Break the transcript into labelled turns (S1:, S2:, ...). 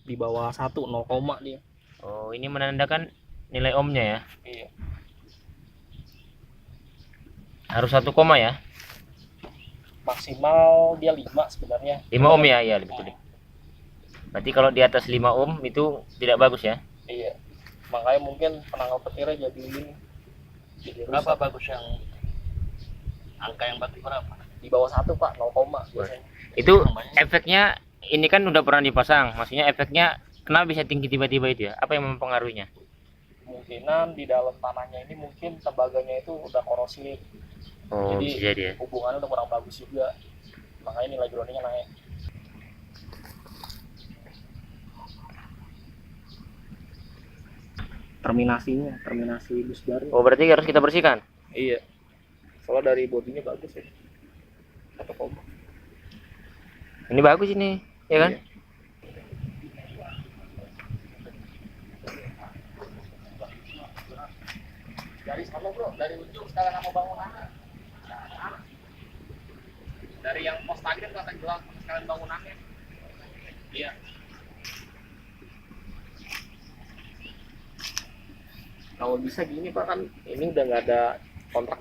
S1: di bawah 1, 0, dia.
S2: Oh, ini menandakan nilai ohmnya ya.
S1: Iya.
S2: Harus 1 ya.
S1: Maksimal dia 5 sebenarnya.
S2: 5 ohm ya, iya betul. Berarti kalau di atas 5 ohm itu tidak bagus ya.
S1: Iya. Makanya mungkin penangkal petirnya jadi
S3: Berapa
S1: rusak.
S3: bagus yang angka yang bagus berapa?
S1: Di bawah 1 Pak, 0, biasanya.
S2: Itu efeknya ini kan udah pernah dipasang. Maksudnya efeknya kenapa bisa tinggi tiba-tiba itu ya? Apa yang mempengaruhinya?
S1: Kemungkinan di dalam tanahnya ini mungkin tembaganya itu udah korosif.
S2: Oh,
S1: Jadi
S2: bisa jadi ya.
S1: hubungannya udah kurang bagus juga. Makanya nilai groundingnya naik. Terminasi bus baru.
S2: Oh, berarti harus kita bersihkan.
S1: Iya. Soalnya dari bodinya bagus ya. 1,
S2: Ini bagus ini, ya kan?
S1: Iya. Dari sana bro, dari ujung sekalian sama bangunannya. Dari yang pos tadi kan kelihatan jelas sekalian bangunannya. Iya. Kalau bisa gini Pak, kan ini udah nggak ada kontrak